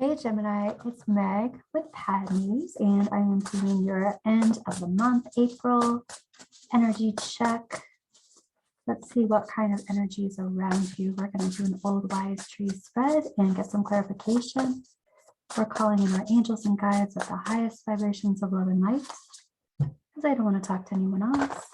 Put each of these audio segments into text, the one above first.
Hey Gemini, it's Meg with Padmes, and I am doing your end of the month, April energy check. Let's see what kind of energy is around you. We're going to do an old wise tree spread and get some clarification. We're calling in our angels and guides at the highest vibrations of love and light, because I don't want to talk to anyone else.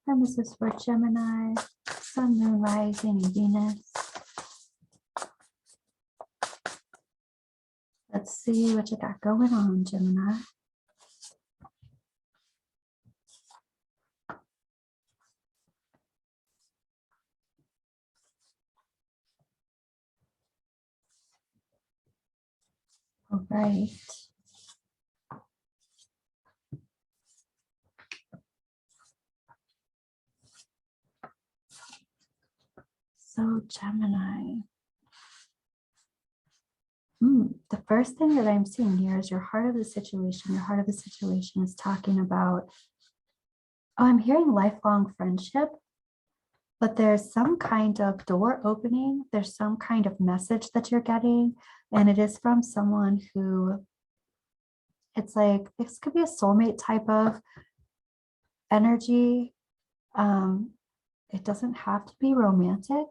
And this is for Gemini, Sun, Moon, Rising, and Venus. Let's see what you got going on, Gemini. All right. So Gemini. The first thing that I'm seeing here is your heart of the situation. Your heart of the situation is talking about, oh, I'm hearing lifelong friendship, but there's some kind of door opening. There's some kind of message that you're getting, and it is from someone who, it's like, this could be a soulmate type of energy. It doesn't have to be romantic,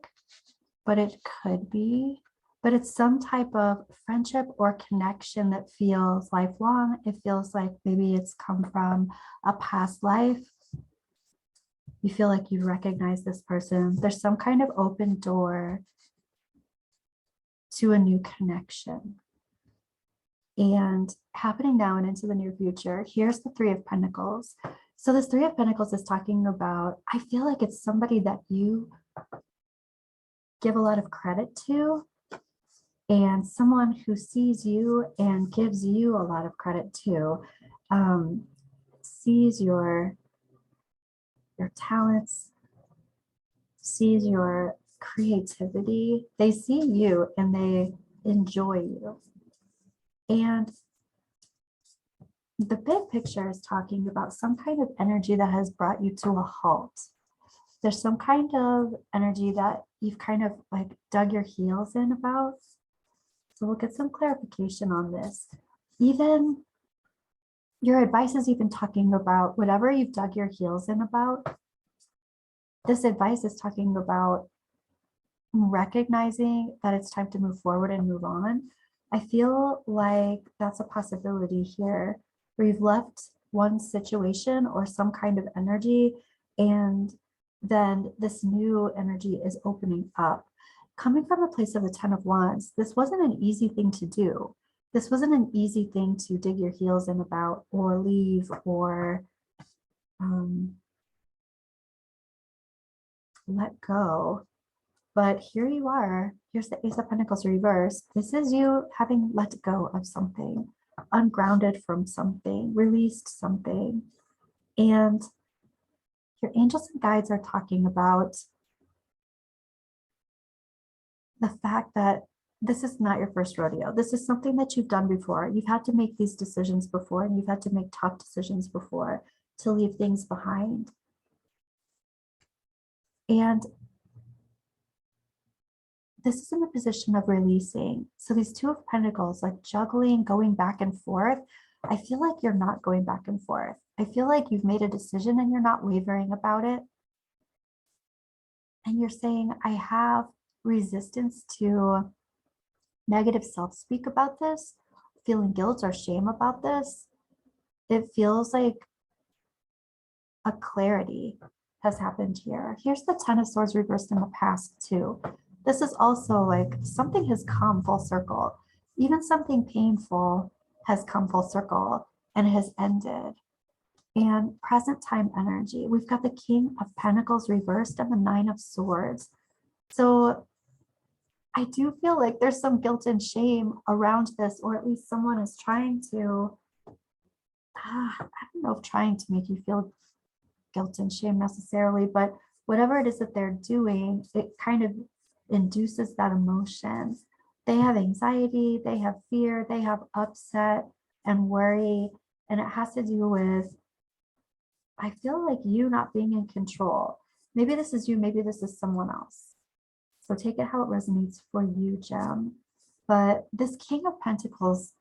but it could be. But it's some type of friendship or connection that feels lifelong. It feels like maybe it's come from a past life. You feel like you recognize this person. There's some kind of open door to a new connection. And happening now and into the near future, here's the Three of Pentacles. So this Three of Pentacles is talking about, I feel like it's somebody that you give a lot of credit to, and someone who sees you and gives you a lot of credit too, sees your talents, sees your creativity. They see you and they enjoy you. And the big picture is talking about some kind of energy that has brought you to a halt. There's some kind of energy that you've kind of like dug your heels in about. So we'll get some clarification on this. Even your advice is even talking about whatever you've dug your heels in about. This advice is talking about recognizing that it's time to move forward and move on. I feel like that's a possibility here, where you've left one situation or some kind of energy, and then this new energy is opening up. Coming from a place of the Ten of Wands, this wasn't an easy thing to do. This wasn't an easy thing to dig your heels in about or leave or let go. But here you are. Here's the Ace of Pentacles reversed. This is you having let go of something, ungrounded from something, released something. And your angels and guides are talking about the fact that this is not your first rodeo. This is something that you've done before. You've had to make these decisions before, and you've had to make tough decisions before to leave things behind. And this is in the position of releasing. So these Two of Pentacles, like juggling, going back and forth, I feel like you're not going back and forth. I feel like you've made a decision and you're not wavering about it. And you're saying, I have resistance to negative self-speak about this, feeling guilt or shame about this. It feels like a clarity has happened here. Here's the Ten of Swords reversed in the past too. This is also like something has come full circle. Even something painful has come full circle and has ended. And present time energy, we've got the King of Pentacles reversed and the Nine of Swords. So I do feel like there's some guilt and shame around this, or at least someone is trying to, I don't know if trying to make you feel guilt and shame necessarily, but whatever it is that they're doing, it kind of induces that emotion. They have anxiety, they have fear, they have upset and worry, and it has to do with, I feel like you not being in control. Maybe this is you, maybe this is someone else. So take it how it resonates for you, Gem. But this King of Pentacles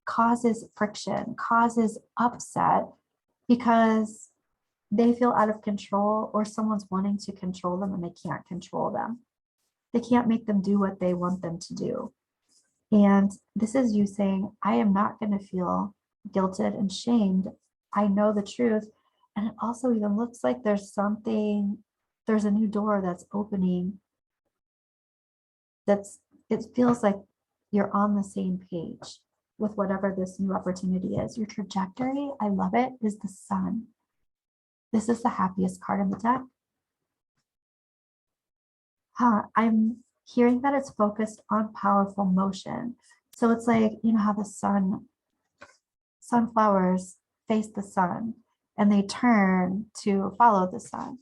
causes friction, causes upset because they feel out of control or someone's wanting to control them and they can't control them. They can't make them do what they want them to do. And this is you saying, I am not going to feel guilted and shamed. I know the truth. And it also even looks like there's a new door that's opening. It feels like you're on the same page with whatever this new opportunity is. Your trajectory, I love it, is the sun. This is the happiest card in the deck. I'm hearing that it's focused on powerful motion. So it's like, you know how the sunflowers face the sun and they turn to follow the sun.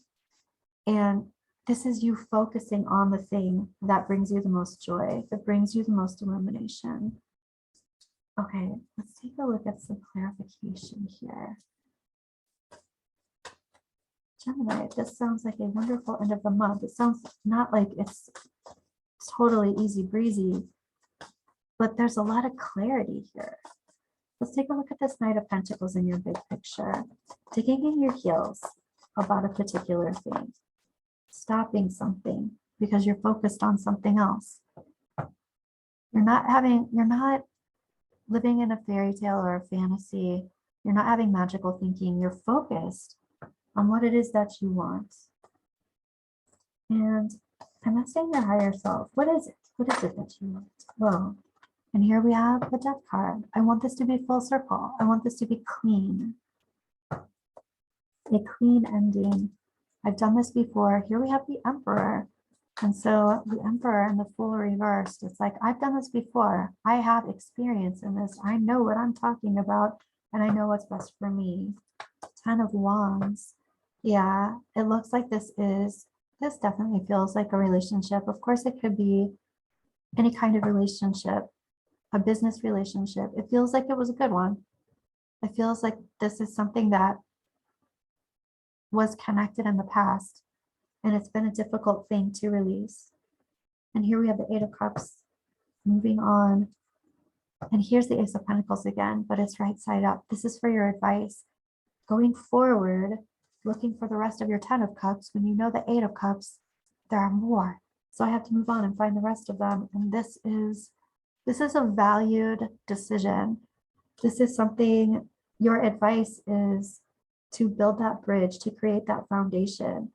And this is you focusing on the thing that brings you the most joy, that brings you the most illumination. Okay, let's take a look at some clarification here. Gemini, this sounds like a wonderful end of the month. It sounds not like it's totally easy breezy, but there's a lot of clarity here. Let's take a look at this Knight of Pentacles in your big picture. Digging in your heels about a particular thing. Stopping something because you're focused on something else. You're not living in a fairy tale or a fantasy. You're not having magical thinking. You're focused on what it is that you want. And I'm asking your higher self, what is it? What is it that you want? Well, and here we have the Death card. I want this to be full circle. I want this to be clean. A clean ending. I've done this before. Here we have the Emperor. And so the Emperor and the Fool reversed. It's like, I've done this before. I have experience in this. I know what I'm talking about, and I know what's best for me. 10 of Wands. Yeah, it looks like this definitely feels like a relationship. Of course, it could be any kind of relationship, a business relationship. It feels like it was a good one. It feels like this is something that was connected in the past, and it's been a difficult thing to release. And here we have the Eight of Cups moving on. And here's the Ace of Pentacles again, but it's right side up. This is for your advice. Going forward, looking for the rest of your 10 of Cups, when you know the 8 of Cups, there are more. So I have to move on and find the rest of them. And this is a valued decision. This is something, your advice is to build that bridge, to create that foundation,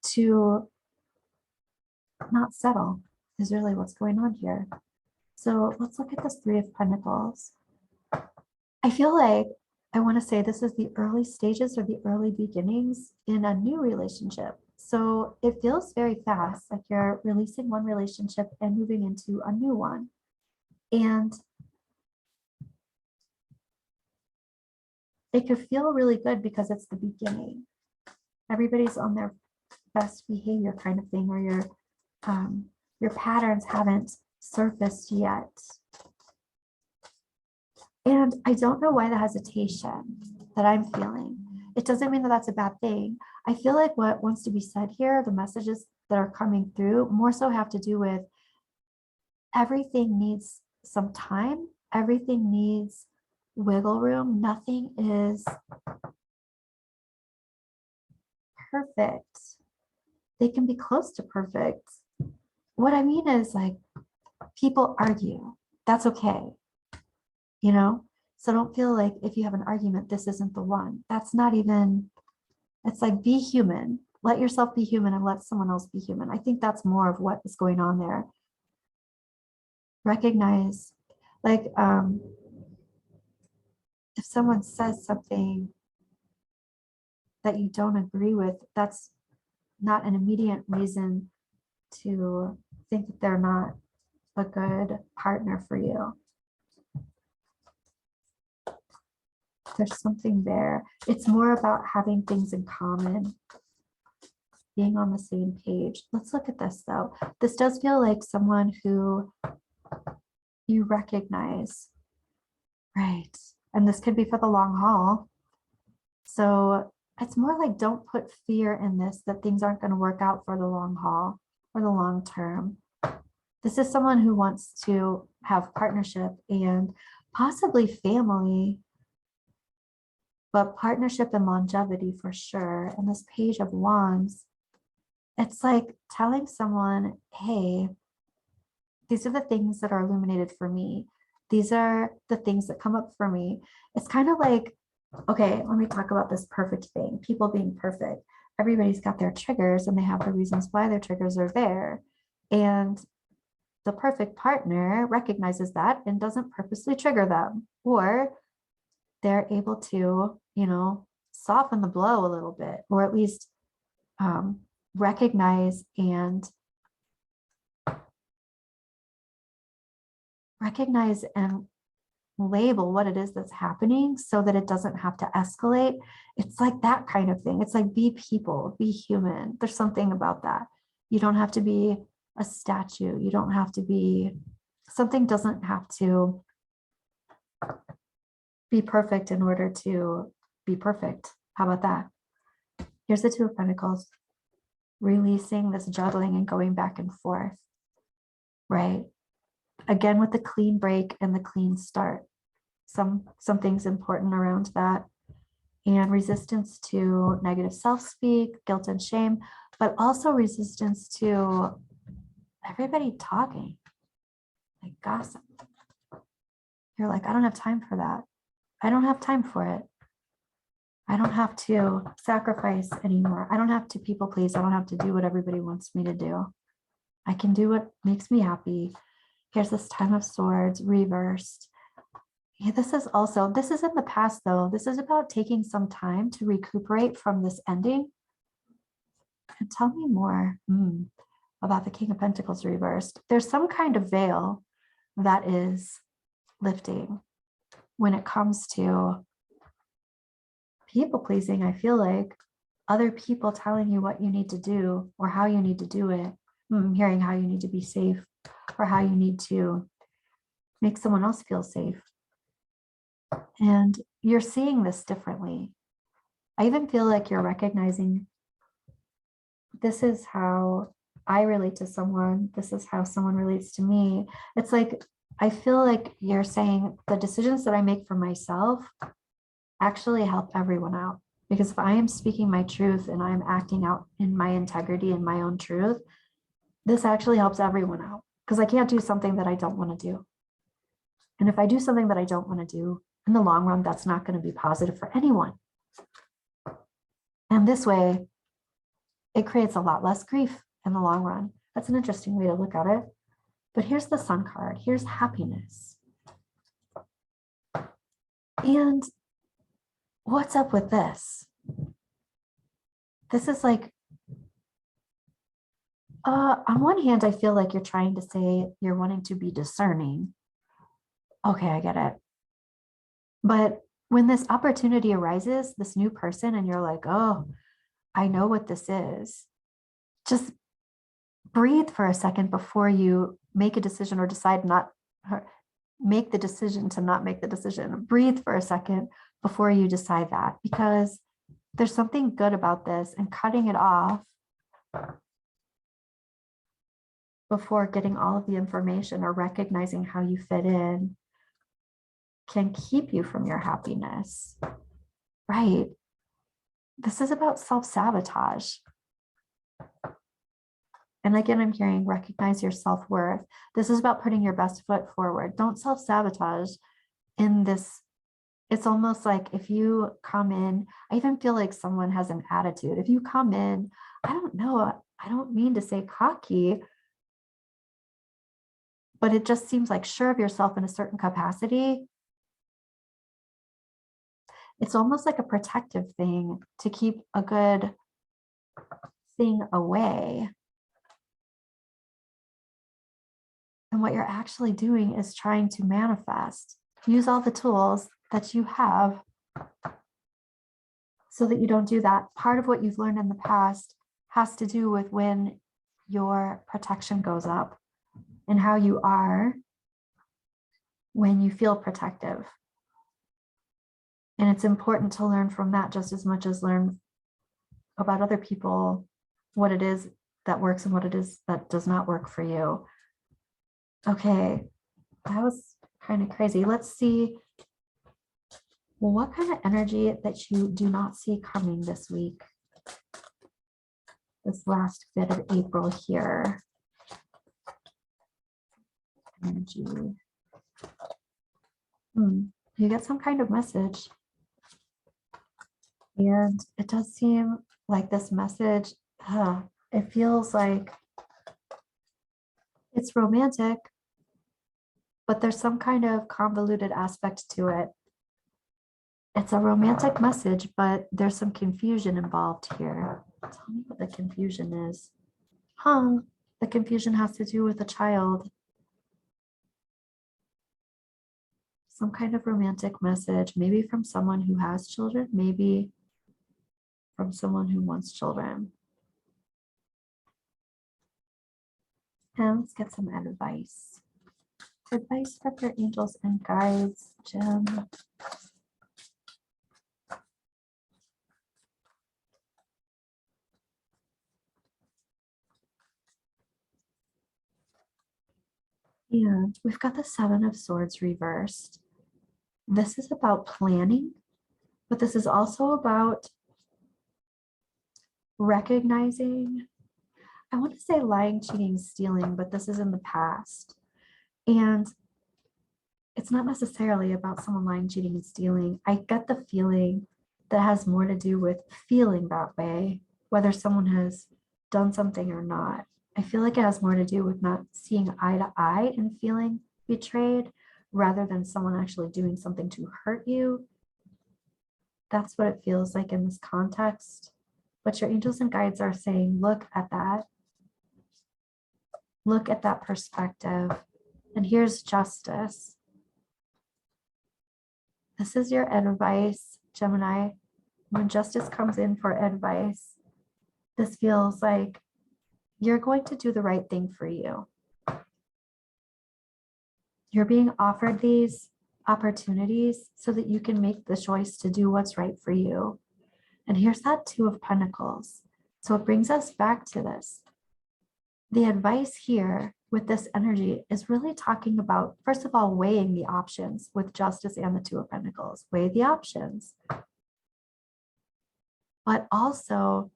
to not settle is really what's going on here. So let's look at this Three of Pentacles. I feel like I want to say this is the early stages or the early beginnings in a new relationship. So it feels very fast, like you're releasing one relationship and moving into a new one. And it could feel really good because it's the beginning. Everybody's on their best behavior kind of thing, or your patterns haven't surfaced yet. And I don't know why the hesitation that I'm feeling. It doesn't mean that that's a bad thing. I feel like what wants to be said here, the messages that are coming through, more so have to do with everything needs some time. Everything needs wiggle room. Nothing is perfect. They can be close to perfect. What I mean is, like, people argue. That's okay. You know? So don't feel like if you have an argument, this isn't the one. That's not even, it's like, be human. Let yourself be human and let someone else be human. I think that's more of what is going on there. Recognize, like, if someone says something that you don't agree with, that's not an immediate reason to think that they're not a good partner for you. There's something there. It's more about having things in common, being on the same page. Let's look at this though. This does feel like someone who you recognize, right? And this could be for the long haul. So it's more like, don't put fear in this, that things aren't going to work out for the long haul or the long term. This is someone who wants to have partnership and possibly family, but partnership and longevity for sure. And this Page of Wands, it's like telling someone, hey, these are the things that are illuminated for me. These are the things that come up for me. It's kind of like, okay, let me talk about this perfect thing, people being perfect. Everybody's got their triggers and they have the reasons why their triggers are there. And the perfect partner recognizes that and doesn't purposely trigger them, or they're able to, soften the blow a little bit, or at least recognize and label what it is that's happening so that it doesn't have to escalate. It's like that kind of thing. It's like, be people, be human. There's something about that. You don't have to be a statue. You don't have to be, something doesn't have to be perfect in order to be perfect. How about that? Here's the Two of Pentacles, releasing this juggling and going back and forth, right? Again, with the clean break and the clean start. Something's important around that. And resistance to negative self-speak, guilt and shame, but also resistance to everybody talking, like gossip. You're like, I don't have time for that. I don't have time for it. I don't have to sacrifice anymore. I don't have to people please. I don't have to do what everybody wants me to do. I can do what makes me happy. Here's this Ten of Swords reversed. Yeah, this is in the past though. This is about taking some time to recuperate from this ending. And tell me more about the King of Pentacles reversed. There's some kind of veil that is lifting when it comes to people pleasing. I feel like other people telling you what you need to do or how you need to do it. Hearing how you need to be safe or how you need to make someone else feel safe. And you're seeing this differently. I even feel like you're recognizing this is how I relate to someone. This is how someone relates to me. It's like, I feel like you're saying the decisions that I make for myself actually help everyone out. Because if I am speaking my truth and I'm acting out in my integrity and my own truth, this actually helps everyone out. Because I can't do something that I don't want to do. And if I do something that I don't want to do, in the long run, that's not going to be positive for anyone. And this way, it creates a lot less grief in the long run. That's an interesting way to look at it. But here's the Sun card. Here's happiness. And what's up with this? This is like, on one hand, I feel like you're trying to say you're wanting to be discerning. Okay, I get it. But when this opportunity arises, this new person, and you're like, oh, I know what this is, just breathe for a second before you make a decision or decide not, make the decision to not make the decision. Breathe for a second before you decide that, because there's something good about this, and cutting it off before getting all of the information or recognizing how you fit in can keep you from your happiness, right? This is about self-sabotage. And again, I'm hearing recognize your self-worth. This is about putting your best foot forward. Don't self-sabotage in this. It's almost like if you come in, I even feel like someone has an attitude. If you come in, I don't know, I don't mean to say cocky, but it just seems like sure of yourself in a certain capacity. It's almost like a protective thing to keep a good thing away. And what you're actually doing is trying to manifest. Use all the tools that you have so that you don't do that. Part of what you've learned in the past has to do with when your protection goes up and how you are when you feel protective. And it's important to learn from that just as much as learn about other people, what it is that works and what it is that does not work for you. Okay, that was kind of crazy. Let's see. Well, what kind of energy that you do not see coming this week? This last bit of April here. Energy. You get some kind of message. And it does seem like this message, it feels like it's romantic, but there's some kind of convoluted aspect to it. It's a romantic message, but there's some confusion involved here. Tell me what the confusion is. The confusion has to do with a child. Some kind of romantic message, maybe from someone who has children, maybe from someone who wants children. And let's get some advice. Advice from your angels and guides, Jim. And we've got the Seven of Swords reversed. This is about planning, but this is also about recognizing, I want to say lying, cheating, stealing, but this is in the past. And it's not necessarily about someone lying, cheating, and stealing. I get the feeling that has more to do with feeling that way, whether someone has done something or not. I feel like it has more to do with not seeing eye to eye and feeling betrayed rather than someone actually doing something to hurt you. That's what it feels like in this context. But your angels and guides are saying, look at that. Look at that perspective. And here's justice. This is your advice, Gemini. When justice comes in for advice, this feels like you're going to do the right thing for you. You're being offered these opportunities so that you can make the choice to do what's right for you. And here's that Two of Pentacles. So it brings us back to this. The advice here with this energy is really talking about, first of all, weighing the options with justice and the Two of Pentacles. Weigh the options. But also,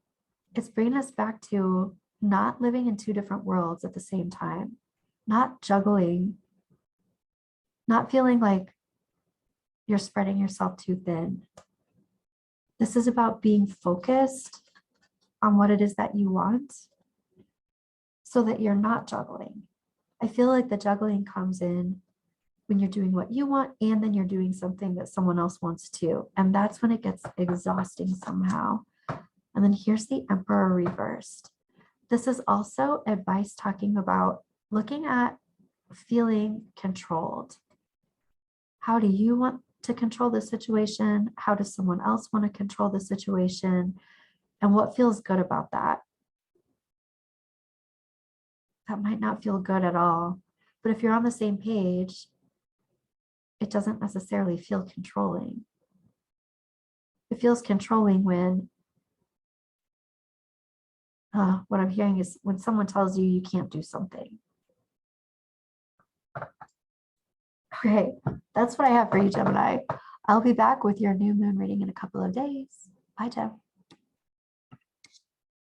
it's bringing us back to not living in two different worlds at the same time, not juggling, not feeling like you're spreading yourself too thin. This is about being focused on what it is that you want so that you're not juggling. I feel like the juggling comes in when you're doing what you want and then you're doing something that someone else wants too. And that's when it gets exhausting somehow. And then here's the Emperor reversed. This is also advice talking about looking at feeling controlled. How do you want to control the situation? How does someone else want to control the situation? And what feels good about that? That might not feel good at all. But if you're on the same page, it doesn't necessarily feel controlling. It feels controlling when what I'm hearing is when someone tells you you can't do something. Okay, that's what I have for you, Gemini. I'll be back with your new moon reading in a couple of days. Bye, Gem.